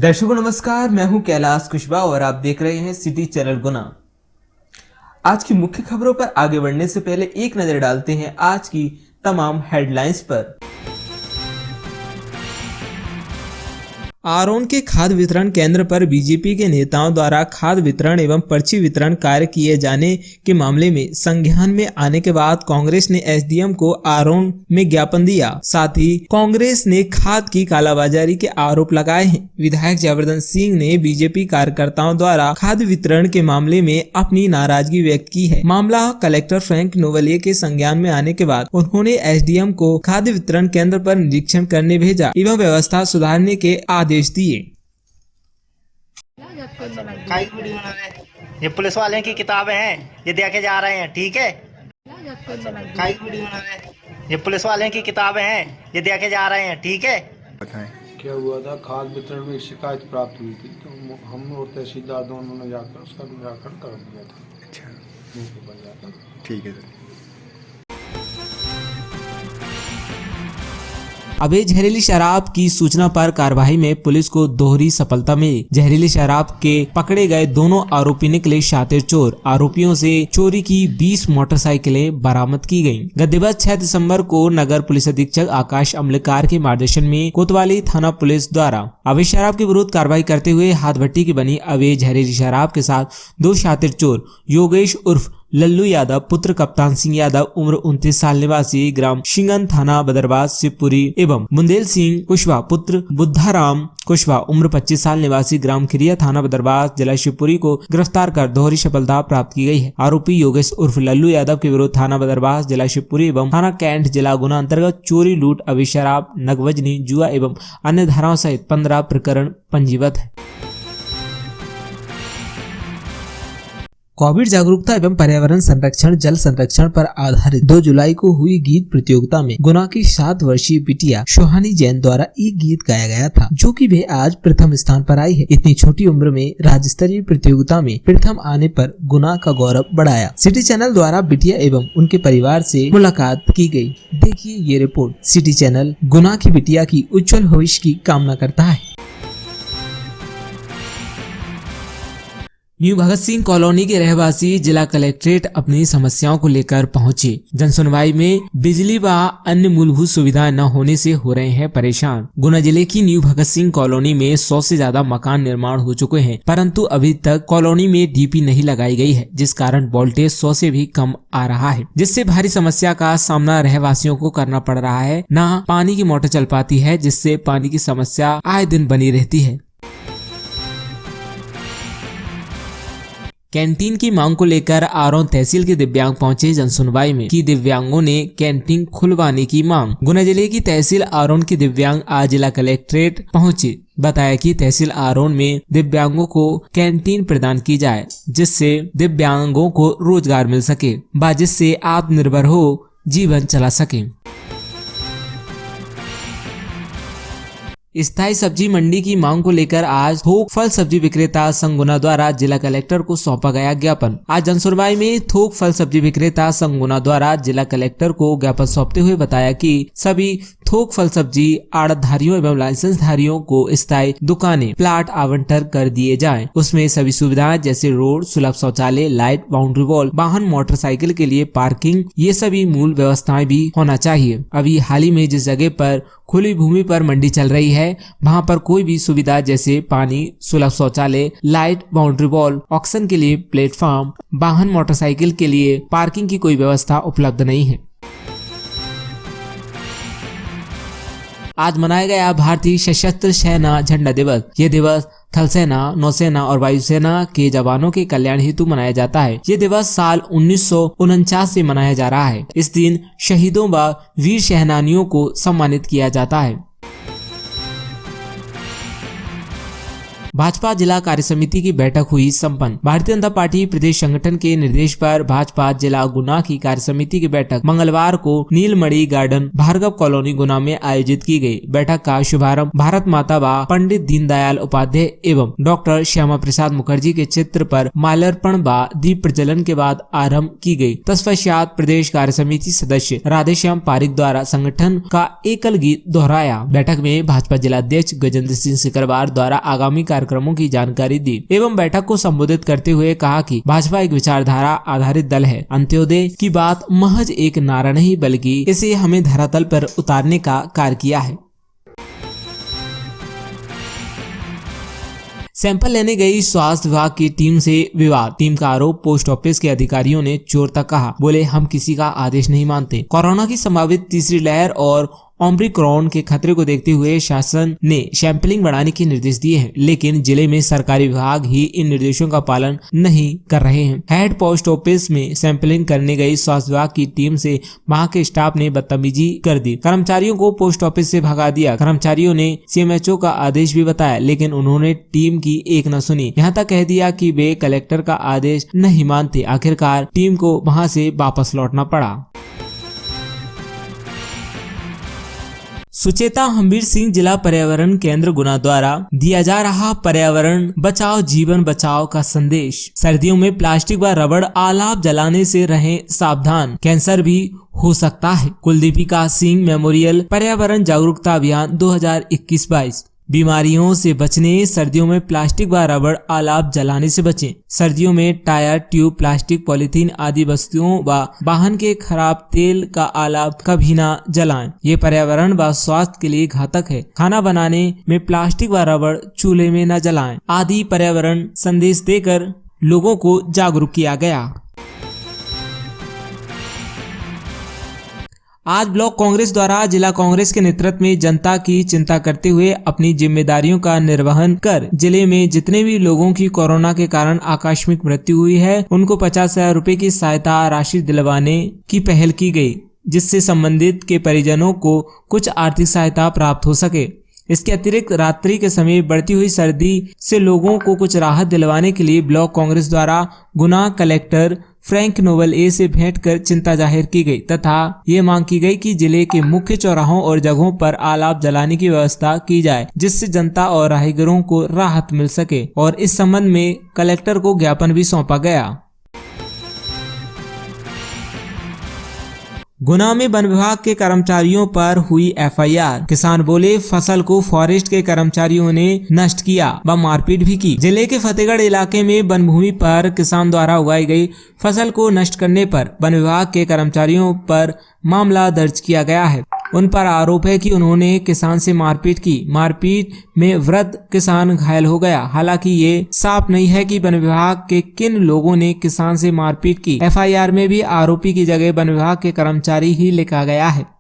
दर्शकों नमस्कार, मैं हूं कैलाश कुशवाहा और आप देख रहे हैं सिटी चैनल गुना। आज की मुख्य खबरों पर आगे बढ़ने से पहले एक नजर डालते हैं आज की तमाम हेडलाइंस पर। आरोन के खाद्य वितरण केंद्र पर बीजेपी के नेताओं द्वारा खाद्य वितरण एवं पर्ची वितरण कार्य किए जाने के मामले में संज्ञान में आने के बाद कांग्रेस ने एसडीएम को आरोन में ज्ञापन दिया। साथ ही कांग्रेस ने खाद की कालाबाजारी के आरोप लगाए हैं। विधायक जयवर्धन सिंह ने बीजेपी कार्यकर्ताओं द्वारा खाद्य वितरण के मामले में अपनी नाराजगी व्यक्त की है। मामला कलेक्टर फ्रैंक नोवलिए के संज्ञान में आने के बाद उन्होंने एसडीएम को खाद्य वितरण केंद्र पर निरीक्षण करने भेजा एवं व्यवस्था सुधारने के आदेश दिए। ये पुलिस वाले की किताबें हैं, ये देखे जा रहे हैं, ठीक है। ये पुलिस वाले की किताबें हैं, ये देखे जा रहे हैं, ठीक है। क्या हुआ था, खाद्य वितरण में शिकायत प्राप्त हुई थी तो हम और तहसीलदार दोनों ने जाकर उसका निराकरण कर दिया था। अच्छा, ठीक है। अवैध जहरीली शराब की सूचना पर कार्रवाई में पुलिस को दोहरी सफलता मिली। जहरीली शराब के पकड़े गए दोनों आरोपी निकले शातिर चोर। आरोपियों से चोरी की 20 मोटरसाइकिलें बरामद की गयी। गत दिवस 6 दिसंबर को नगर पुलिस अधीक्षक आकाश अमलेकार के मार्गदर्शन में कोतवाली थाना पुलिस द्वारा अवैध शराब के विरुद्ध कार्रवाई करते हुए हाथ भट्टी की बनी अवैध जहरीली शराब के साथ 2 शातिर चोर योगेश उर्फ लल्लू यादव पुत्र कप्तान सिंह यादव उम्र 29 साल निवासी ग्राम शिंगन थाना बदरबाज शिवपुरी एवं बुंदेल सिंह कुशवाहा पुत्र बुद्धाराम कुशवाहा उम्र 25 साल निवासी ग्राम खिरिया थाना बदरबाज जिला शिवपुरी को गिरफ्तार कर दोहरी सफलता प्राप्त की गई है। आरोपी योगेश उर्फ लल्लू यादव के विरुद्ध थाना बदरबाज जिला शिवपुरी एवं थाना कैंट जिला गुना अंतर्गत चोरी, लूट, अवैध शराब, नगवजनी, जुआ एवं अन्य धाराओं सहित 15 प्रकरण पंजीबद्ध है। कोविड जागरूकता एवं पर्यावरण संरक्षण, जल संरक्षण पर आधारित 2 जुलाई को हुई गीत प्रतियोगिता में गुना की 7 वर्षीय बिटिया सोहानी जैन द्वारा एक गीत गाया गया था, जो कि वे आज प्रथम स्थान पर आई है। इतनी छोटी उम्र में राज्य स्तरीय प्रतियोगिता में प्रथम आने पर गुना का गौरव बढ़ाया। सिटी चैनल द्वारा बिटिया एवं उनके परिवार से मुलाकात की गई। देखिए ये रिपोर्ट। सिटी चैनल गुना की बिटिया की उज्जवल भविष्य की कामना करता है। न्यू भगत सिंह कॉलोनी के रहवासी जिला कलेक्ट्रेट अपनी समस्याओं को लेकर पहुंचे। जनसुनवाई में बिजली व अन्य मूलभूत सुविधाएं न होने से हो रहे हैं परेशान। गुना जिले की न्यू भगत सिंह कॉलोनी में 100 से ज्यादा मकान निर्माण हो चुके हैं, परंतु अभी तक कॉलोनी में डीपी नहीं लगाई गई है, जिस कारण वोल्टेज 100 से भी कम आ रहा है, जिससे भारी समस्या का सामना रहवासियों को करना पड़ रहा है। न पानी की मोटर चल पाती है, जिससे पानी की समस्या आए दिन बनी रहती है। कैंटीन की मांग को लेकर आरोन तहसील के दिव्यांग पहुंचे। जनसुनवाई में की दिव्यांगों ने कैंटीन खुलवाने की मांग। गुना जिले की तहसील आरोन की दिव्यांग आज जिला कलेक्ट्रेट पहुंचे। बताया कि तहसील आरोन में दिव्यांगों को कैंटीन प्रदान की जाए, जिससे दिव्यांगों को रोजगार मिल सके, जिससे आत्मनिर्भर हो जीवन चला सके। स्थायी सब्जी मंडी की मांग को लेकर आज थोक फल सब्जी विक्रेता संघ गुना द्वारा जिला कलेक्टर को सौंपा गया ज्ञापन। आज जनसुनवाई में थोक फल सब्जी विक्रेता संघ गुना द्वारा जिला कलेक्टर को ज्ञापन सौंपते हुए बताया कि सभी थोक फल सब्जी आड़तधारियों एवं लाइसेंस धारियों को स्थायी दुकानें प्लाट आवंटन कर दिए जाएं। उसमें सभी सुविधाएं जैसे रोड, सुलभ शौचालय, लाइट, बाउंड्री वॉल, वाहन मोटरसाइकिल के लिए पार्किंग, ये सभी मूल व्यवस्थाएं भी होना चाहिए। अभी हाल ही में जिस जगह पर खुली भूमि पर मंडी चल रही है, वहां पर कोई भी सुविधा जैसे पानी, सुलभ शौचालय, लाइट, बाउंड्री वॉल, ऑक्शन के लिए प्लेटफॉर्म, वाहन मोटरसाइकिल के लिए पार्किंग की कोई व्यवस्था उपलब्ध नहीं है। आज मनाया गया भारतीय सशस्त्र सेना झंडा दिवस। ये दिवस थल सेना, नौसेना और वायुसेना के जवानों के कल्याण हेतु मनाया जाता है। ये दिवस साल 1949 से मनाया जा रहा है। इस दिन शहीदों व वीर सेनानियों को सम्मानित किया जाता है। भाजपा जिला कार्य समिति की बैठक हुई संपन्न। भारतीय जनता पार्टी प्रदेश संगठन के निर्देश पर भाजपा जिला गुना की कार्य समिति की बैठक मंगलवार को नीलमणि गार्डन भार्गव कॉलोनी गुना में आयोजित की गई। बैठक का शुभारंभ भारत माता व पंडित दीनदयाल उपाध्याय एवं डॉक्टर श्यामा प्रसाद मुखर्जी के चित्र पर माल्यार्पण व दीप प्रज्वलन के बाद आरंभ की गई। तत्पश्चात प्रदेश कार्य समिति सदस्य राधेश्याम पारिक द्वारा संगठन का एकल गीत दोहराया। बैठक में भाजपा जिला अध्यक्ष गजेंद्र सिंह सिकरवार द्वारा आगामी कार्यक्रमों की जानकारी दी एवं बैठक को संबोधित करते हुए कहा कि भाजपा एक विचारधारा आधारित दल है। अंत्योदय की बात महज एक नारा नहीं बल्कि इसे हमें धरातल पर उतारने का कार्य किया है। सैंपल लेने गई स्वास्थ्य विभाग की टीम से विवाद। टीम का आरोप पोस्ट ऑफिस के अधिकारियों ने चोर तक कहा। बोले हम किसी का आदेश नहीं मानते। कोरोना की संभावित तीसरी लहर और ओमिक्रॉन के खतरे को देखते हुए शासन ने सैंपलिंग बढ़ाने के निर्देश दिए हैं, लेकिन जिले में सरकारी विभाग ही इन निर्देशों का पालन नहीं कर रहे हैं। हेड पोस्ट ऑफिस में सैंपलिंग करने गई स्वास्थ्य विभाग की टीम से वहां के स्टाफ ने बदतमीजी कर दी। कर्मचारियों को पोस्ट ऑफिस से भगा दिया। कर्मचारियों ने सीएमएचओ का आदेश भी बताया, लेकिन उन्होंने टीम की एक न सुनी। यहाँ तक कह दिया कि वे कलेक्टर का आदेश नहीं मानते। आखिरकार टीम को वहां से वापस लौटना पड़ा। सुचेता हम्बीर सिंह जिला पर्यावरण केंद्र गुना द्वारा दिया जा रहा पर्यावरण बचाओ जीवन बचाओ का संदेश। सर्दियों में प्लास्टिक व रबड़ आलाप जलाने से रहें सावधान, कैंसर भी हो सकता है। कुलदीपिका सिंह मेमोरियल पर्यावरण जागरूकता अभियान 2021-22। बीमारियों से बचने सर्दियों में प्लास्टिक व रबड़ आलाप जलाने से बचें। सर्दियों में टायर, ट्यूब, प्लास्टिक, पॉलीथीन आदि वस्तुओं व वाहन के खराब तेल का आलाप कभी ना जलाएं। ये पर्यावरण व स्वास्थ्य के लिए घातक है। खाना बनाने में प्लास्टिक व रबड़ चूल्हे में न जलाएं आदि पर्यावरण संदेश देकर लोगों को जागरूक किया गया। आज ब्लॉक कांग्रेस द्वारा जिला कांग्रेस के नेतृत्व में जनता की चिंता करते हुए अपनी जिम्मेदारियों का निर्वहन कर जिले में जितने भी लोगों की कोरोना के कारण आकस्मिक मृत्यु हुई है उनको 50,000 रुपए की सहायता राशि दिलवाने की पहल की गई, जिससे संबंधित के परिजनों को कुछ आर्थिक सहायता प्राप्त हो सके। इसके अतिरिक्त रात्रि के समय बढ़ती हुई सर्दी से लोगों को कुछ राहत दिलवाने के लिए ब्लॉक कांग्रेस द्वारा गुना कलेक्टर फ्रैंक नोबल ए से भेंट कर चिंता जाहिर की गई तथा ये मांग की गई कि जिले के मुख्य चौराहों और जगहों पर आलाप जलाने की व्यवस्था की जाए, जिससे जनता और राहगीरों को राहत मिल सके। और इस संबंध में कलेक्टर को ज्ञापन भी सौंपा गया। गुना में वन विभाग के कर्मचारियों पर हुई एफआईआर। किसान बोले फसल को फॉरेस्ट के कर्मचारियों ने नष्ट किया व मारपीट भी की। जिले के फतेहगढ़ इलाके में वन भूमि पर किसान द्वारा उगाई गई फसल को नष्ट करने पर वन विभाग के कर्मचारियों पर मामला दर्ज किया गया है। उन पर आरोप है कि उन्होंने किसान से मारपीट की। मारपीट में वृद्ध किसान घायल हो गया। हालांकि ये साफ नहीं है कि वन विभाग के किन लोगों ने किसान से मारपीट की। एफआईआर में भी आरोपी की जगह वन विभाग के कर्मचारी ही लिखा गया है।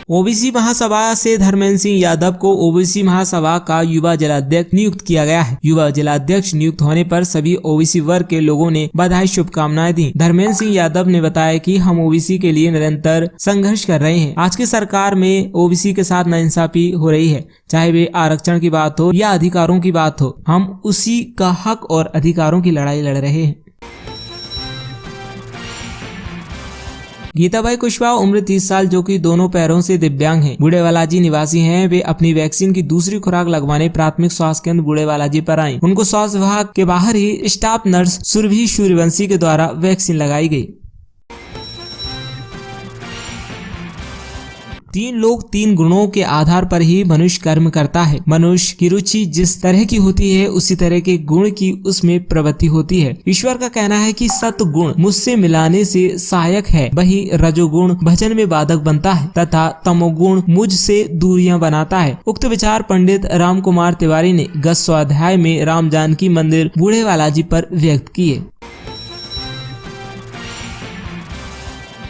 ओबीसी महासभा से धर्मेंद्र सिंह यादव को ओबीसी महासभा का युवा जिलाध्यक्ष नियुक्त किया गया है। युवा जिलाध्यक्ष नियुक्त होने पर सभी ओबीसी वर्ग के लोगों ने बधाई शुभकामनाएं दी। धर्मेंद्र सिंह यादव ने बताया कि हम ओबीसी के लिए निरंतर संघर्ष कर रहे हैं। आज की सरकार में ओबीसी के साथ नाइंसाफी हो रही है, चाहे वे आरक्षण की बात हो या अधिकारों की बात हो। हम उसी का हक और अधिकारों की लड़ाई लड़ रहे हैं। गीताबाई कुशवाहा उम्र 30 साल जो कि दोनों पैरों से दिव्यांग हैं, बूढ़ेवालाजी निवासी हैं। वे अपनी वैक्सीन की दूसरी खुराक लगवाने प्राथमिक स्वास्थ्य केंद्र बूढ़ेवालाजी पर आई। उनको स्वास्थ्य विभाग के बाहर ही स्टाफ नर्स सुरभि सूर्यवंशी के द्वारा वैक्सीन लगाई गई। 3 लोग 3 गुणों के आधार पर ही मनुष्य कर्म करता है। मनुष्य की रुचि जिस तरह की होती है उसी तरह के गुण की उसमें प्रवृत्ति होती है। ईश्वर का कहना है कि सत्गुण मुझसे मिलाने से सहायक है, वही रजोगुण भजन में बाधक बनता है तथा तमोगुण मुझसे दूरियां बनाता है। उक्त विचार पंडित राम कुमार तिवारी ने गत स्वाध्याय में राम जानकी मंदिर बूढ़ेवालाजी पर व्यक्त किए।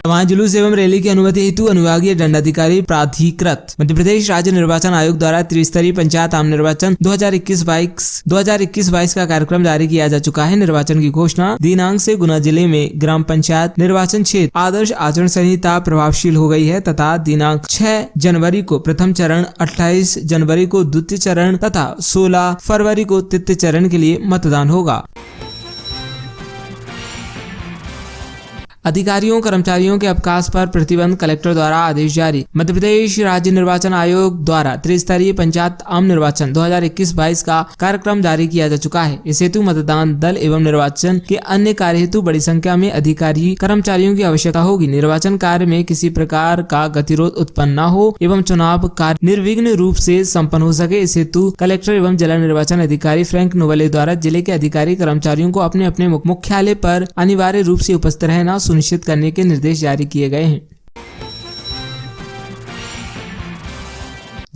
वहाँ जुलूस एवं रैली की अनुमति हेतु अनुविभागीय दंडाधिकारी प्राधिकृत मध्य प्रदेश राज्य निर्वाचन आयोग द्वारा त्रिस्तरीय पंचायत आम निर्वाचन 2021-22 का कार्यक्रम जारी किया जा चुका है। निर्वाचन की घोषणा दिनांक से गुना जिले में ग्राम पंचायत निर्वाचन क्षेत्र आदर्श आचरण संहिता प्रभावशील हो गई है तथा दिनांक 6 जनवरी को प्रथम चरण, 28 जनवरी को द्वितीय चरण तथा 16 फरवरी को तृतीय चरण के लिए मतदान होगा। अधिकारियों कर्मचारियों के अवकाश पर प्रतिबंध, कलेक्टर द्वारा आदेश जारी। मध्य प्रदेश राज्य निर्वाचन आयोग द्वारा त्रिस्तरीय पंचायत आम निर्वाचन 2021-22 का कार्यक्रम जारी किया जा चुका है। इस हेतु मतदान दल एवं निर्वाचन के अन्य कार्य हेतु बड़ी संख्या में अधिकारी कर्मचारियों की आवश्यकता होगी। निर्वाचन कार्य में किसी प्रकार का गतिरोध उत्पन्न न हो एवं चुनाव कार्य निर्विघ्न रूप से संपन्न हो सके, इस हेतु कलेक्टर एवं जिला निर्वाचन अधिकारी फ्रैंक नोवेले द्वारा जिले के अधिकारी कर्मचारियों को अपने अपने मुख्यालय पर अनिवार्य रूप से उपस्थित रहना सुनिश्चित करने के निर्देश जारी किए गए हैं।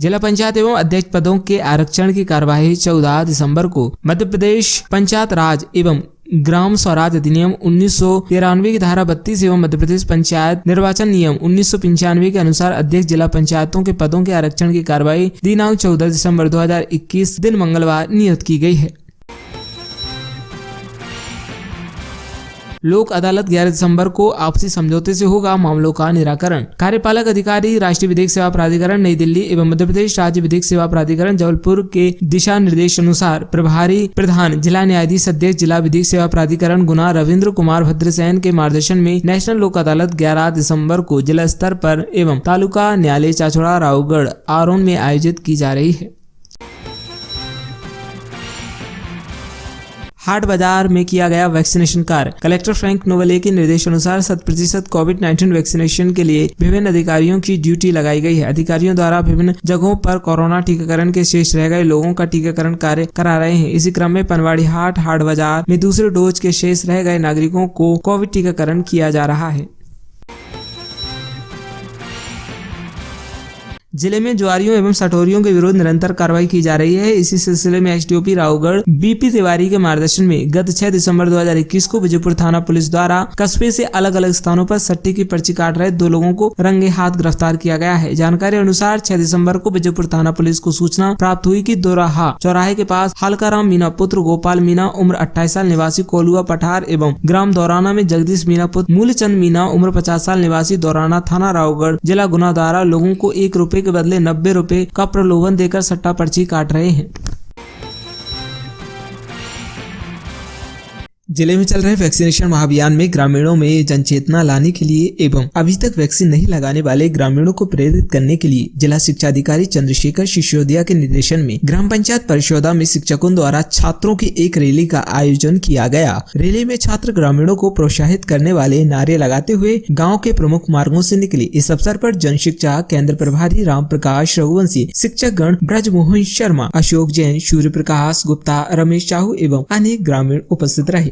जिला पंचायत एवं अध्यक्ष पदों के आरक्षण की कार्यवाही 14 दिसंबर को मध्य प्रदेश पंचायत राज एवं ग्राम स्वराज अधिनियम 1993 की धारा 32 एवं मध्य प्रदेश पंचायत निर्वाचन नियम 1995 के अनुसार अध्यक्ष जिला पंचायतों के पदों के आरक्षण की कार्यवाही दिनांक 14 दिसंबर 2021 दिन मंगलवार नियत की गई है। लोक अदालत 11 दिसंबर को आपसी समझौते से होगा मामलों का निराकरण। कार्यपालक अधिकारी राष्ट्रीय विधिक सेवा प्राधिकरण नई दिल्ली एवं मध्य प्रदेश राज्य विधिक सेवा प्राधिकरण जबलपुर के दिशा निर्देश अनुसार प्रभारी प्रधान जिला न्यायाधीश अध्यक्ष जिला विधिक सेवा प्राधिकरण गुना रविंद्र कुमार भद्रसेन के मार्गदर्शन में नेशनल लोक अदालत 11 दिसंबर को जिला स्तर पर एवं तालुका न्यायालय चाचौड़ा रावगढ़ आरोन में आयोजित की जा रही है। हाट बाजार में किया गया वैक्सीनेशन कार्य। कलेक्टर फ्रैंक नोवेले के निर्देशानुसार 100% कोविड-19 वैक्सीनेशन के लिए विभिन्न अधिकारियों की ड्यूटी लगाई गई है। अधिकारियों द्वारा विभिन्न जगहों पर कोरोना टीकाकरण के शेष रह गए लोगों का टीकाकरण कार्य करा रहे हैं। इसी क्रम में पनवाड़ी हाट बाजार में दूसरे डोज के शेष रह गए नागरिकों को कोविड टीकाकरण किया जा रहा है। जिले में जुआरियों एवं सटोरियों के विरुद्ध निरंतर कार्रवाई की जा रही है। इसी सिलसिले में एसडीओपी रावगढ़ बीपी तिवारी के मार्गदर्शन में गत 6 दिसंबर 2021 को विजयपुर थाना पुलिस द्वारा कस्बे से अलग अलग स्थानों पर सट्टे की पर्ची काट रहे 2 लोगों को रंगे हाथ गिरफ्तार किया गया है। जानकारी अनुसार 6 दिसंबर को विजयपुर थाना पुलिस को सूचना प्राप्त हुई कि दोराहा चौराहे के पास हल्काराम मीना पुत्र गोपाल मीना उम्र 28 साल निवासी कोलुआ पठार एवं ग्राम दौराना में जगदीश मीना पुत्र मूलचंद मीना उम्र 50 साल निवासी दौराना थाना रावगढ़ जिला गुना द्वारा लोगों को 1 रुपए के बदले 90 रुपए का प्रलोभन देकर सट्टा पर्ची काट रहे हैं। जिले में चल रहे वैक्सीनेशन महाअभियान में ग्रामीणों में जनचेतना लाने के लिए एवं अभी तक वैक्सीन नहीं लगाने वाले ग्रामीणों को प्रेरित करने के लिए जिला शिक्षा अधिकारी चंद्रशेखर सिसोदिया के निर्देशन में ग्राम पंचायत परिषोदा में शिक्षकों द्वारा छात्रों की एक रैली का आयोजन किया गया। रैली में छात्र ग्रामीणों को प्रोत्साहित करने वाले नारे लगाते हुए गाँव के प्रमुख मार्गों से निकले। इस अवसर पर जन शिक्षा केंद्र प्रभारी राम प्रकाश रघुवंशी, शिक्षक गण ब्रजमोहन शर्मा, अशोक जैन, सूर्य प्रकाश गुप्ता, रमेश साहू एवं अन्य ग्रामीण उपस्थित रहे।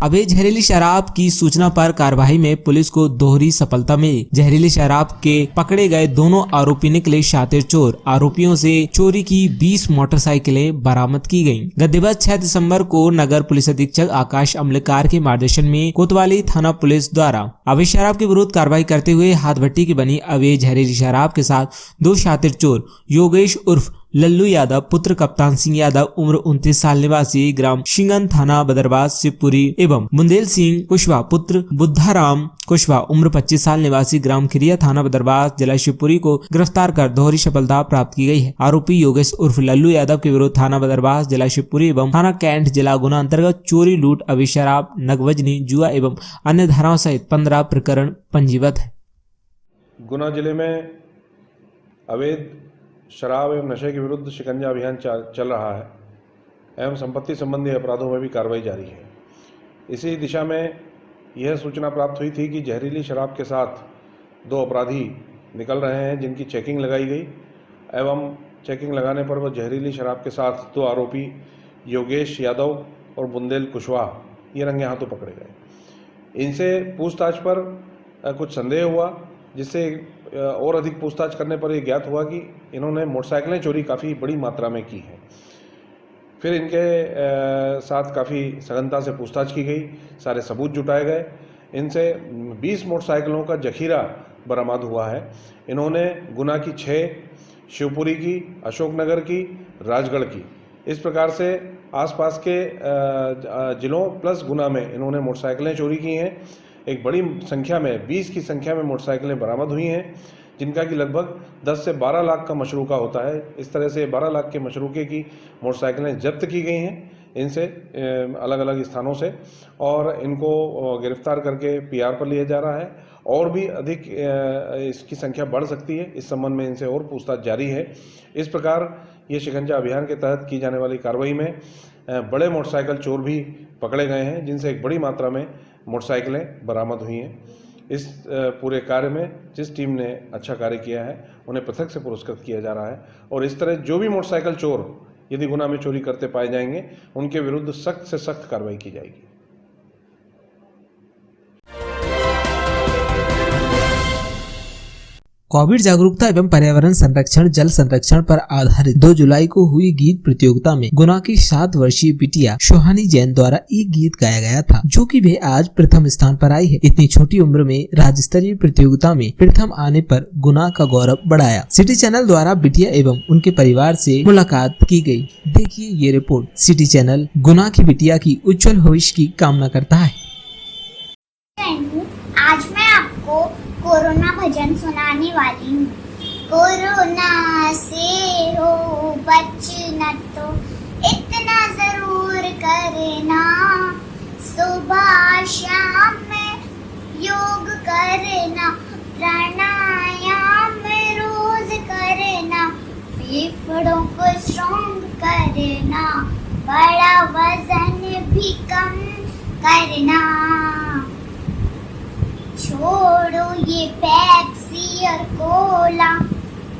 अवैध जहरीली शराब की सूचना पर कार्रवाई में पुलिस को दोहरी सफलता मिली। जहरीली शराब के पकड़े गए दोनों आरोपी निकले शातिर चोर। आरोपियों से चोरी की 20 मोटरसाइकिलें बरामद की गयी। गत दिवस 6 दिसंबर को नगर पुलिस अधीक्षक आकाश अमलेकार के मार्गदर्शन में कोतवाली थाना पुलिस द्वारा अवैध शराब के विरुद्ध कार्रवाई करते हुए हाथ भट्टी की बनी अवैध जहरीली शराब के साथ 2 शातिर चोर योगेश उर्फ लल्लू यादव पुत्र कप्तान सिंह यादव उम्र 29 साल निवासी ग्राम शिंगन थाना बदरबास शिवपुरी एवं बुंदेल सिंह कुशवाहा पुत्र बुद्धाराम कुशवाहा उम्र 25 साल निवासी ग्राम खिरिया थाना बदरबास जिला शिवपुरी को गिरफ्तार कर दोहरी सफलता प्राप्त की गई है। आरोपी योगेश उर्फ लल्लू यादव के विरुद्ध थाना बदरबास जिला शिवपुरी एवं थाना कैंट जिला गुना अंतर्गत चोरी, लूट, अवैध शराब, नगवजनी, जुआ एवं अन्य धाराओं सहित 15 प्रकरण पंजीबद्ध है। गुना जिले में अवैध शराब एवं नशे के विरुद्ध शिकंजा अभियान चल रहा है एवं संपत्ति संबंधी अपराधों में भी कार्रवाई जारी है। इसी दिशा में यह सूचना प्राप्त हुई थी कि जहरीली शराब के साथ 2 अपराधी निकल रहे हैं जिनकी चेकिंग लगाई गई एवं चेकिंग लगाने पर वह जहरीली शराब के साथ 2 आरोपी योगेश यादव और बुंदेल कुशवाहा ये रंगे हाथों पकड़े गए। इनसे पूछताछ पर कुछ संदेह हुआ जिससे और अधिक पूछताछ करने पर यह ज्ञात हुआ कि इन्होंने मोटरसाइकिलें चोरी काफ़ी बड़ी मात्रा में की है। फिर इनके साथ काफ़ी सघनता से पूछताछ की गई, सारे सबूत जुटाए गए। इनसे 20 मोटरसाइकिलों का जखीरा बरामद हुआ है। इन्होंने गुना की 6, शिवपुरी की, अशोकनगर की, राजगढ़ की, इस प्रकार से आसपास के जिलों प्लस गुना में इन्होंने मोटरसाइकिलें चोरी की हैं। एक बड़ी संख्या में 20 की संख्या में मोटरसाइकिलें बरामद हुई हैं, जिनका कि लगभग 10 से 12 लाख का मशरूका होता है। इस तरह से 12 लाख के मशरूके की मोटरसाइकिलें जब्त की गई हैं इनसे अलग अलग स्थानों से, और इनको गिरफ्तार करके पीआर पर लिया जा रहा है। और भी अधिक इसकी संख्या बढ़ सकती है, इस संबंध में इनसे और पूछताछ जारी है। इस प्रकार ये शिकंजा अभियान के तहत की जाने वाली कार्रवाई में बड़े मोटरसाइकिल चोर भी पकड़े गए हैं, जिनसे एक बड़ी मात्रा में मोटरसाइकिलें बरामद हुई हैं। इस पूरे कार्य में जिस टीम ने अच्छा कार्य किया है उन्हें पृथक से पुरस्कृत किया जा रहा है, और इस तरह जो भी मोटरसाइकिल चोर यदि गुना में चोरी करते पाए जाएंगे उनके विरुद्ध सख्त से सख्त कार्रवाई की जाएगी। कोविड जागरूकता एवं पर्यावरण संरक्षण जल संरक्षण पर आधारित 2 जुलाई को हुई गीत प्रतियोगिता में गुना की 7 वर्षीय बिटिया सुहानी जैन द्वारा एक गीत गाया गया था, जो कि वे आज प्रथम स्थान पर आई है। इतनी छोटी उम्र में राज्य स्तरीय प्रतियोगिता में प्रथम आने पर गुना का गौरव बढ़ाया। सिटी चैनल द्वारा बिटिया एवं उनके परिवार से मुलाकात की गई। देखिए ये रिपोर्ट। सिटी चैनल गुना की बिटिया की उज्जवल भविष्य की कामना करता है। आज मैं आपको कोरोना भजन सुनाने वाली हूँ। कोरोना से हो बचना तो इतना जरूर करना, सुबह शाम में योग करना, प्राणायाम रोज करना, फेफड़ों को स्ट्रॉन्ग करना, बड़ा वजन भी कम करना। छोड़ो ये पेप्सी और कोला,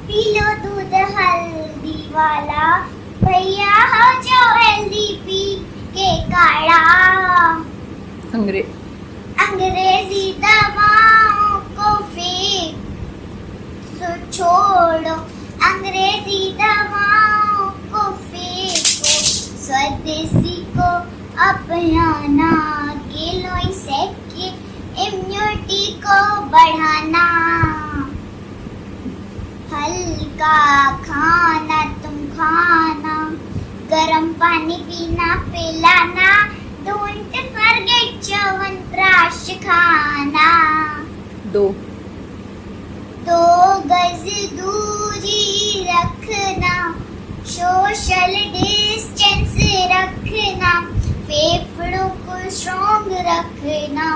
पी लो दूध हल्दी वाला, भैया हो जाओ हेल्दी पी के काढ़ा। अंग्रेजी दवाओं को फेंक छोड़ो, अंग्रेजी दवाओं को फेंको, स्वदेशी को अपनाना, गिलोय से इम्यूनिटी को बढ़ाना। हल्का खाना तुम खाना, गरम पानी पीना पिलाना, डोंट फॉरगेट च्यवनप्राश खाना। 2 गज दूरी रखना, सोशल डिस्टेंस रखना, फेफड़ों को स्ट्रॉन्ग रखना।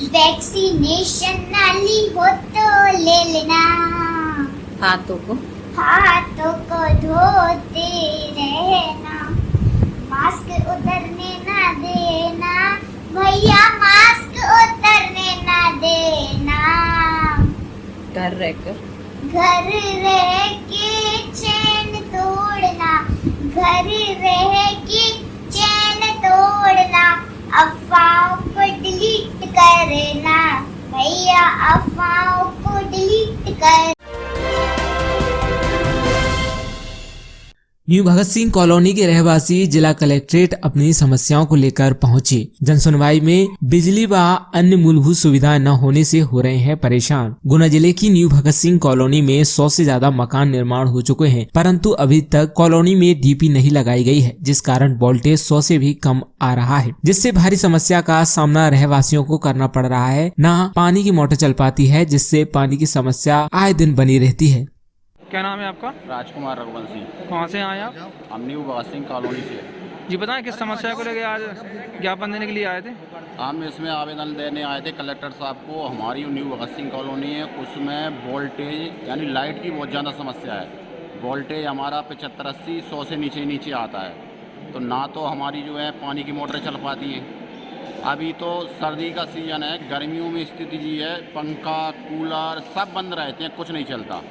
वैक्सीनेशन नाली हो तो ले लेना, हाथों को धोते रहना, मास्क उतरने ना देना, भैया मास्क उतरने ना देना। घर रह के चैन तोड़ना, घर रह के चैन तोड़ना, अफवाहों को डिलीट करना, भैया अफवाहों को डिलीट कर। न्यू भगत सिंह कॉलोनी के रहवासी जिला कलेक्ट्रेट अपनी समस्याओं को लेकर पहुंचे। जनसुनवाई में बिजली व अन्य मूलभूत सुविधाएं न होने से हो रहे हैं परेशान। गुना जिले की न्यू भगत सिंह कॉलोनी में 100 से ज्यादा मकान निर्माण हो चुके हैं, परंतु अभी तक कॉलोनी में डीपी नहीं लगाई गई है, जिस कारण वोल्टेज 100 से भी कम आ रहा है, जिससे भारी समस्या का सामना रहवासियों को करना पड़ रहा है। न पानी की मोटर चल पाती है, जिससे पानी की समस्या आए दिन बनी रहती है। क्या नाम है आपका? राजकुमार रघुवंशी। कहाँ से आए आप? हम न्यू भगत सिंह कॉलोनी से। जी बताएं, किस समस्या को लेकर आज ज्ञापन देने के लिए आए थे? हम इसमें आवेदन देने आए थे कलेक्टर साहब को। हमारी न्यू भगत सिंह कॉलोनी है, उसमें वोल्टेज यानी लाइट की बहुत ज़्यादा समस्या है। वोल्टेज हमारा 75-80 100 से नीचे आता है, तो ना तो हमारी जो है पानी की मोटरें चल पाती हैं। अभी तो सर्दी का सीज़न है, गर्मियों में स्थिति जी है, पंखा कूलर सब बंद रहते हैं, कुछ नहीं चलता।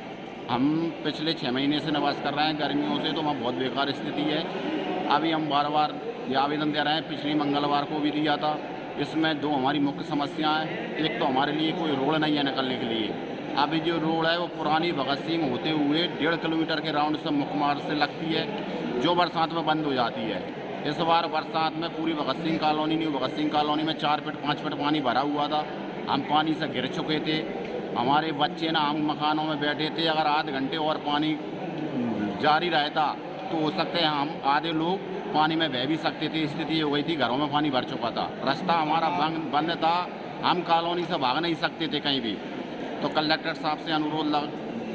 हम पिछले 6 महीने से निवास कर रहे हैं गर्मियों से, तो वहाँ बहुत बेकार स्थिति है। अभी हम बार ये आवेदन दे रहे हैं, पिछले मंगलवार को भी दिया था। इसमें 2 हमारी मुख्य समस्याएं हैं। एक तो हमारे लिए कोई रोड नहीं है निकलने के लिए, अभी जो रोड है वो पुरानी भगत सिंह होते हुए 1.5 किलोमीटर के राउंड से मुखमार से लगती है, जो बरसात में बंद हो जाती है। इस बार बरसात में पूरी Bhagat Singh colony, new Bhagat Singh colony में 4 फीट 5 फीट पानी भरा हुआ था। हम पानी से घिर चुके थे। हमारे बच्चे ना हम मकानों में बैठे थे। अगर आधे घंटे और पानी जारी रहता तो हो सकते हैं हम आधे लोग पानी में बह भी सकते थे। स्थिति हो गई थी, घरों में पानी भर चुका था, रास्ता हमारा बंद था, हम कॉलोनी से भाग नहीं सकते थे कहीं भी। तो कलेक्टर साहब से अनुरोध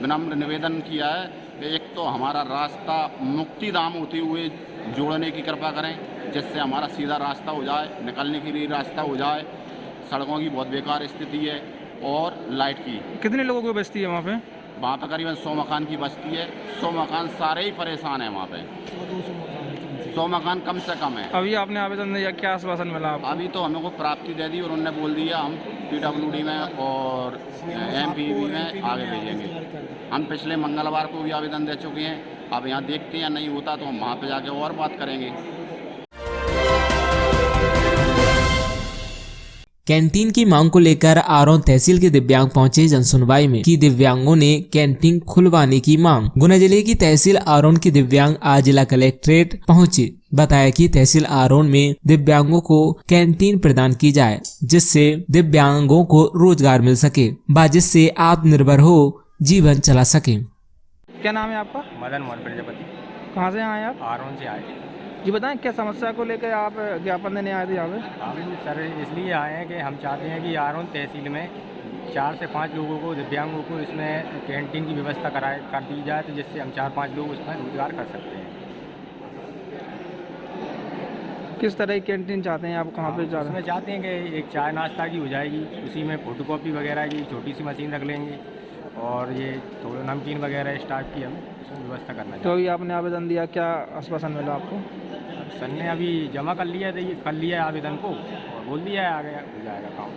विनम्र निवेदन किया है कि एक तो हमारा रास्ता मुक्तिधाम होते हुए जोड़ने की कृपा करें, जिससे हमारा सीधा रास्ता हो जाए, निकलने के लिए रास्ता हो जाए। सड़कों की बहुत बेकार स्थिति है और लाइट की। कितने लोगों की बस्ती है वहाँ पे करीबन 100 मकान की बस्ती है। 100 मकान सारे ही परेशान हैं वहाँ पे। 100 मकान कम से कम है। अभी आपने आवेदन दिया, क्या आश्वासन मिला आपको? अभी तो हमें को प्राप्ति दे दी और उन्होंने बोल दिया हम PWD में और MPV में आगे भेजेंगे। हम पिछले मंगलवार को भी आवेदन दे चुके हैं। अब यहाँ देखते हैं, नहीं होता तो हम वहाँ पे जाके और बात करेंगे। कैंटीन की मांग को लेकर आरोन तहसील के दिव्यांग पहुंचे जनसुनवाई में की दिव्यांगों ने कैंटीन खुलवाने की मांग। गुना जिले की तहसील आरोन के दिव्यांग आज जिला कलेक्ट्रेट पहुंचे। बताया कि तहसील आरोन में दिव्यांगों को कैंटीन प्रदान की जाए, जिससे दिव्यांगों को रोजगार मिल सके, जिससे आत्मनिर्भर हो जीवन चला सके। क्या नाम है आपका? मदन मोहन प्रजापति। कहाँ से आए आप? आरोन से आए। जी बताएं, क्या समस्या को लेकर आप ज्ञापन देने आए थे यहाँ पे? हम सर इसलिए आए हैं कि हम चाहते हैं कि आरोन तहसील में 4 से 5 लोगों को, दिव्यांगों को इसमें कैंटीन की व्यवस्था कर दी जाए, तो जिससे हम 4-5 लोग उसमें रोजगार कर सकते हैं। किस तरह की कैंटीन चाहते हैं आप? कहाँ पे चाहते हैं? उसमें चाहते हैं कि एक चाय नाश्ता की हो जाएगी, उसी में फोटोकॉपी वगैरह की छोटी सी मशीन रख लेंगे और ये थोड़ा नमकीन वगैरह स्टार्ट की हम उसमें व्यवस्था करना तो चाहते अभी आपने आवेदन दिया, क्या आश्वासन मिला आपको? हैं। सर ने अभी जमा कर लिया है आवेदन को और बोल दिया है आगे हो जाएगा काम।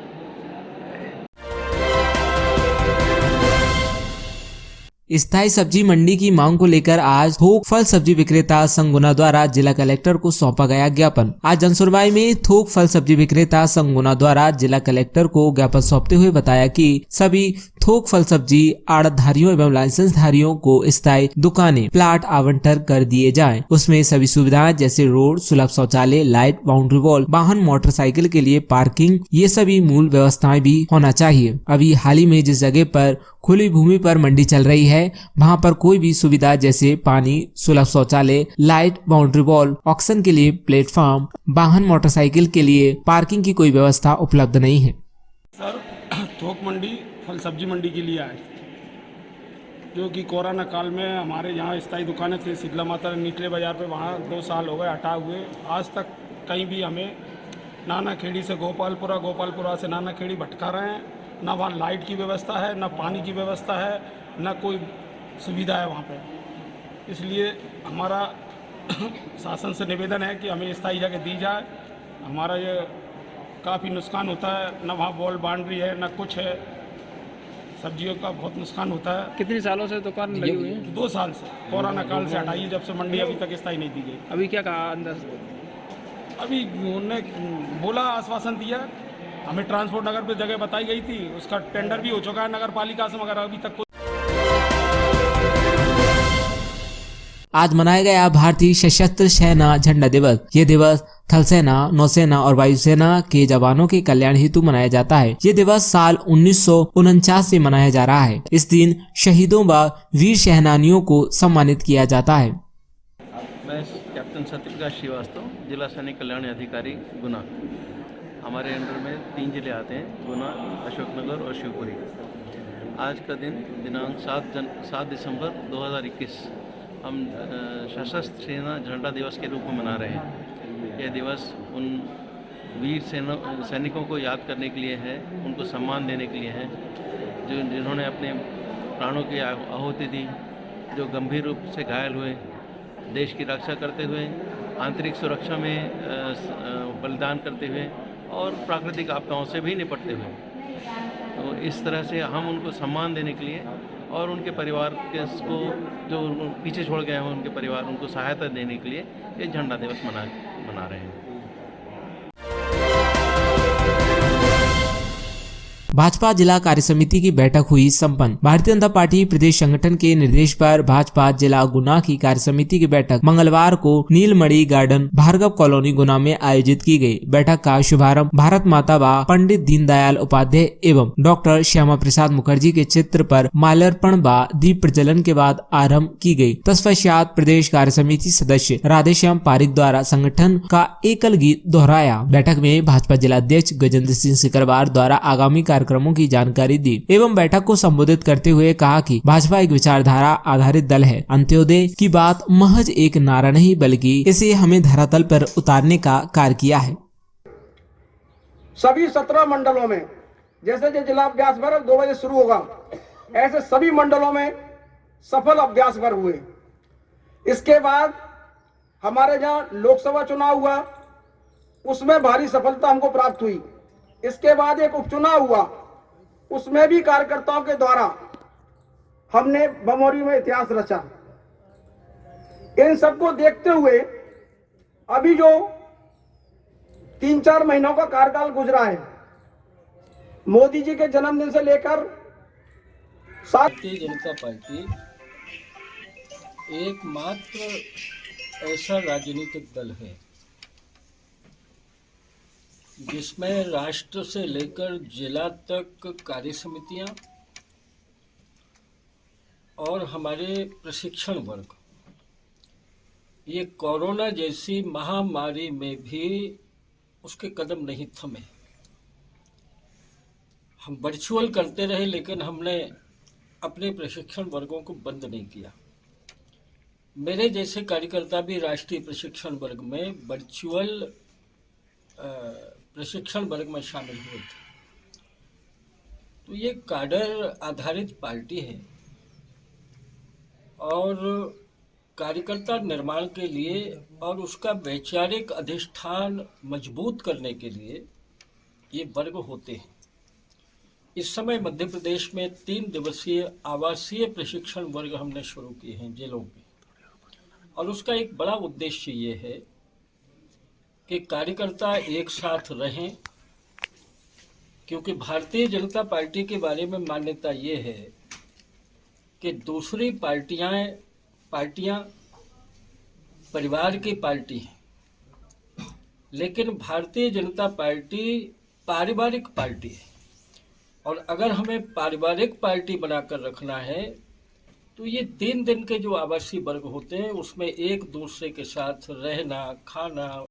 स्थायी सब्जी मंडी की मांग को लेकर आज थोक फल सब्जी विक्रेता संघ गुना द्वारा जिला कलेक्टर को सौंपा गया ज्ञापन। आज जनसुनवाई में थोक फल सब्जी विक्रेता संघ गुना द्वारा जिला कलेक्टर को ज्ञापन सौंपते हुए बताया कि सभी थोक फल सब्जी आड़तधारियों एवं लाइसेंस धारियों को स्थायी दुकानें प्लाट आवंटन कर दिए जाएं। उसमें सभी सुविधाएं जैसे रोड, सुलभ शौचालय, लाइट, बाउंड्री वॉल, वाहन मोटरसाइकिल के लिए पार्किंग, ये सभी मूल व्यवस्थाएं भी होना चाहिए। अभी हाल ही में जिस जगह पर खुली भूमि पर मंडी चल रही है, वहां पर कोई भी सुविधा जैसे पानी, सुलभ शौचालय, लाइट, बाउंड्री वॉल, ऑक्शन के लिए प्लेटफॉर्म, वाहन मोटरसाइकिल के लिए पार्किंग की कोई व्यवस्था उपलब्ध नहीं है। सर थोक मंडी फल सब्जी मंडी के लिए आए, जो कि कोरोना काल में हमारे यहाँ स्थायी दुकानें थी शीतला माता निचले बाजार पे, वहाँ 2 साल हो गए हटा हुए। आज तक कहीं भी हमें नाना खेड़ी से गोपालपुरा से नाना खेड़ी भटका रहे हैं। ना वहाँ लाइट की व्यवस्था है, ना पानी की व्यवस्था है, ना कोई सुविधा है वहाँ पे। इसलिए हमारा शासन से निवेदन है कि हमें स्थायी जगह दी जाए। हमारा ये काफ़ी नुकसान होता है, ना वहाँ वॉल बाउंड्री है, ना कुछ है। सब्जियों का बहुत नुकसान होता है। कितनी सालों से दुकान लगी हुई है? 2 साल से, कोरोना काल से हटाई, जब से मंडी अभी तक स्थायी नहीं दी गई। अभी क्या कहा अंदर? अभी उन्होंने बोला, आश्वासन दिया, हमें ट्रांसपोर्ट नगर पे जगह बताई गई थी, उसका टेंडर भी हो चुका है नगर पालिका से, मगर अभी तक आज मनाया गया भारतीय सशस्त्र सेना झंडा दिवस। ये दिवस थल सेना, नौसेना और वायुसेना के जवानों के कल्याण हेतु मनाया जाता है। ये दिवस साल 1949 से मनाया जा रहा है। इस दिन शहीदों व वीर सेनानियों को सम्मानित किया जाता है। मैं कैप्टन सत्यप्रकाश श्रीवास्तव, जिला सैनिक कल्याण अधिकारी गुना। हमारे अंडर में 3 जिले आते हैं, गुना, अशोकनगर और शिवपुरी। आज का दिन दिनांक 7 दिसंबर 2021 हम सशस्त्र सेना झंडा दिवस के रूप में मना रहे हैं। यह दिवस उन वीर सैनिकों को याद करने के लिए है, उनको सम्मान देने के लिए है, जिन्होंने अपने प्राणों की आहुति दी, जो गंभीर रूप से घायल हुए, देश की रक्षा करते हुए, आंतरिक सुरक्षा में बलिदान करते हुए और प्राकृतिक आपदाओं से भी निपटते हुए। तो इस तरह से हम उनको सम्मान देने के लिए और उनके परिवार के को जो पीछे छोड़ गए हैं उनके परिवार, उनको सहायता देने के लिए ये झंडा दिवस मना रहे हैं। भाजपा जिला कार्य समिति की बैठक हुई संपन्न। भारतीय जनता पार्टी प्रदेश संगठन के निर्देश पर भाजपा जिला गुना की कार्य समिति की बैठक मंगलवार को नीलमणि गार्डन भार्गव कॉलोनी गुना में आयोजित की गई। बैठक का शुभारंभ भारत माता व पंडित दीनदयाल उपाध्याय एवं डॉक्टर श्यामा प्रसाद मुखर्जी के चित्र पर माल्यार्पण व दीप प्रज्वलन के बाद आरंभ की गई। तत्पश्चात प्रदेश कार्य समिति सदस्य राधेश्याम पारिक द्वारा संगठन का एकल गीत दोहराया। बैठक में भाजपा जिला अध्यक्ष गजेंद्र सिंह सिकरवार द्वारा आगामी कार्यक्रमों की जानकारी दी एवं बैठक को संबोधित करते हुए कहा कि भाजपा एक विचारधारा आधारित दल है। अंत्योदय की बात महज एक नारा नहीं बल्कि इसे हमें धरातल पर उतारने का कार्य किया है। सभी 17 मंडलों में जैसे जिला अभ्यास वर्ग 2 बजे शुरू होगा, ऐसे सभी मंडलों में सफल अभ्यास वर्ग हुए। इसके बाद हमारे जहाँ लोकसभा चुनाव हुआ उसमें भारी सफलता हमको प्राप्त हुई। इसके बाद एक उपचुनाव हुआ, उसमें भी कार्यकर्ताओं के द्वारा हमने बमोरी में इतिहास रचा। इन सबको देखते हुए अभी जो 3-4 महीनों का कार्यकाल गुजरा है, मोदी जी के जन्मदिन से लेकर भारतीय जनता पार्टी एकमात्र ऐसा राजनीतिक दल है जिसमें राष्ट्र से लेकर जिला तक कार्य समितियां और हमारे प्रशिक्षण वर्ग ये कोरोना जैसी महामारी में भी उसके कदम नहीं थमे। हम वर्चुअल करते रहे लेकिन हमने अपने प्रशिक्षण वर्गों को बंद नहीं किया। मेरे जैसे कार्यकर्ता भी राष्ट्रीय प्रशिक्षण वर्ग में वर्चुअल प्रशिक्षण वर्ग में शामिल हुए थे। तो ये काडर आधारित पार्टी है और कार्यकर्ता निर्माण के लिए और उसका वैचारिक अधिष्ठान मजबूत करने के लिए ये वर्ग होते हैं। इस समय मध्य प्रदेश में 3 दिवसीय आवासीय प्रशिक्षण वर्ग हमने शुरू किए हैं जिलों में, और उसका एक बड़ा उद्देश्य ये है कि कार्यकर्ता एक साथ रहें, क्योंकि भारतीय जनता पार्टी के बारे में मान्यता ये है कि दूसरी पार्टियां परिवार की पार्टी हैं, लेकिन भारतीय जनता पार्टी पारिवारिक पार्टी है। और अगर हमें पारिवारिक पार्टी बनाकर रखना है तो ये 3 दिन के जो आवासीय वर्ग होते हैं उसमें एक दूसरे के साथ रहना, खाना।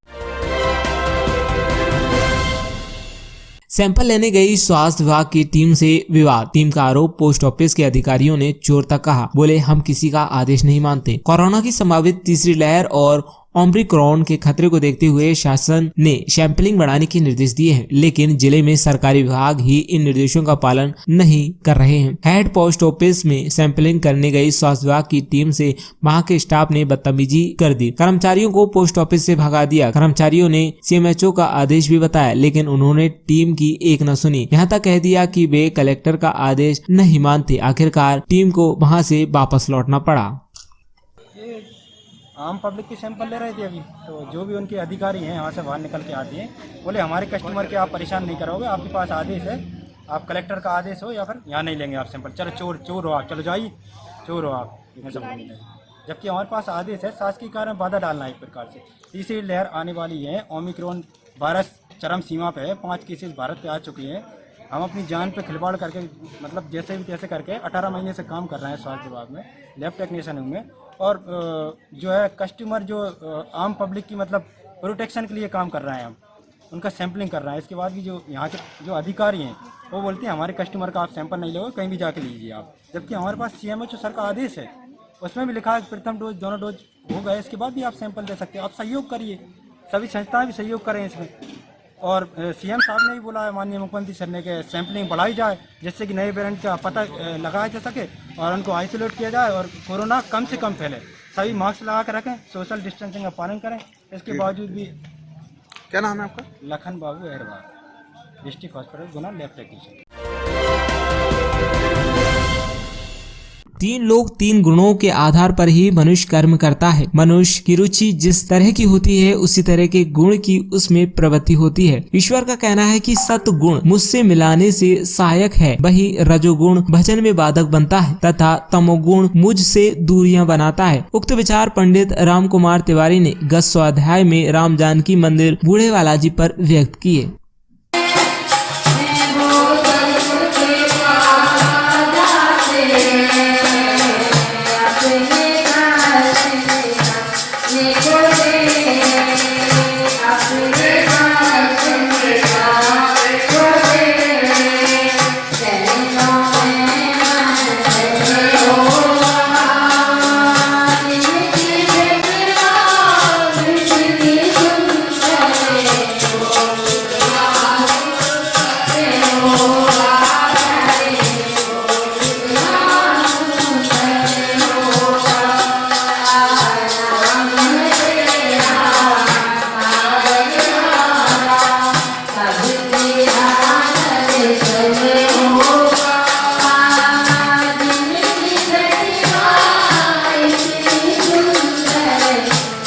सैंपल लेने गई स्वास्थ्य विभाग की टीम से विवाद। टीम का आरोप पोस्ट ऑफिस के अधिकारियों ने चोर तक कहा। बोले हम किसी का आदेश नहीं मानते। कोरोना की संभावित तीसरी लहर और ओमिक्रॉन के खतरे को देखते हुए शासन ने सैंपलिंग बढ़ाने के निर्देश दिए हैं, लेकिन जिले में सरकारी विभाग ही इन निर्देशों का पालन नहीं कर रहे हैं। हेड पोस्ट ऑफिस में सैंपलिंग करने गई स्वास्थ्य विभाग की टीम से वहां के स्टाफ ने बदतमीजी कर दी। कर्मचारियों को पोस्ट ऑफिस से भगा दिया। कर्मचारियों ने सीएमएचओ का आदेश भी बताया, लेकिन उन्होंने टीम की एक न सुनी। यहाँ तक कह दिया कि वे कलेक्टर का आदेश नहीं मानते। आखिरकार टीम को वहाँ से वापस लौटना पड़ा। आम पब्लिक के सैंपल ले रहे थे अभी, तो जो भी उनके अधिकारी हैं यहाँ से बाहर निकल के आते हैं, बोले हमारे कस्टमर के आप परेशान नहीं करोगे, आपके पास आदेश है, आप कलेक्टर का आदेश हो या फिर यहाँ नहीं लेंगे आप सैंपल। चलो चोर हो आप, चलो जाइए, चोर हो आप, जबकि हमारे पास आदेश है शासकीय कार्य में बाधा डालना है। एक प्रकार से तीसरी लहर आने वाली है, ओमिक्रॉन वायरस चरम सीमा पे है, 5 केसेस भारत पे आ चुके हैं। हम अपनी जान पे खिलवाड़ करके मतलब जैसे भी तैसे करके 18 महीने से काम कर रहे हैं स्वास्थ्य विभाग में, लैब टेक्नीशियन में, और जो है कस्टमर जो आम पब्लिक की मतलब प्रोटेक्शन के लिए काम कर रहे हैं, हम उनका सैंपलिंग कर रहे हैं। इसके बाद भी जो यहाँ के जो अधिकारी हैं वो बोलते हैं हमारे कस्टमर का आप सैंपल नहीं लोगे, कहीं भी जाके लीजिए आप, जबकि हमारे पास सीएमएचओ सर का आदेश है, उसमें भी लिखा है प्रथम डोज दोनों डोज हो गए इसके बाद भी आप सैंपल दे सकते हो। आप सहयोग करिए, सभी संस्थाएं भी सहयोग करें इसमें। और सीएम साहब ने भी बोला है माननीय मुख्यमंत्री सर ने कि सैंपलिंग बढ़ाई जाए जिससे कि नए वेरिएंट का पता लगाया जा सके और उनको आइसोलेट किया जाए और कोरोना कम से कम फैले। सभी मास्क लगा कर रखें, सोशल डिस्टेंसिंग का पालन करें। इसके बावजूद भी क्या नाम है आपका? लखन बाबू अहरवाल, डिस्ट्रिक्ट हॉस्पिटल गुना, लैब टेक्नीशियन। तीन लोग तीन गुणों के आधार पर ही मनुष्य कर्म करता है। मनुष्य की रुचि जिस तरह की होती है उसी तरह के गुण की उसमें प्रवृत्ति होती है। ईश्वर का कहना है कि सत्गुण मुझसे मिलाने से सहायक है, वही रजोगुण भजन में बाधक बनता है तथा तमोगुण मुझसे दूरियां बनाता है। उक्त विचार पंडित राम कुमार तिवारी ने गत स्वाध्याय में राम जानकी मंदिर बूढ़े बालाजी पर व्यक्त किए।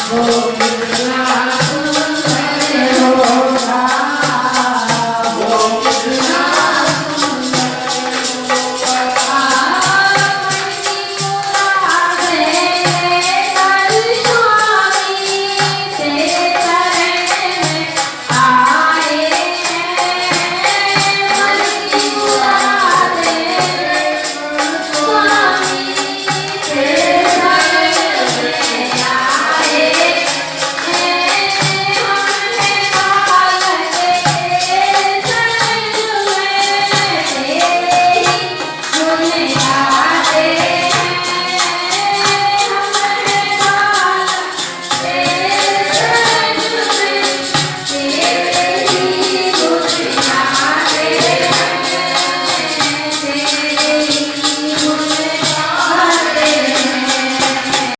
Oh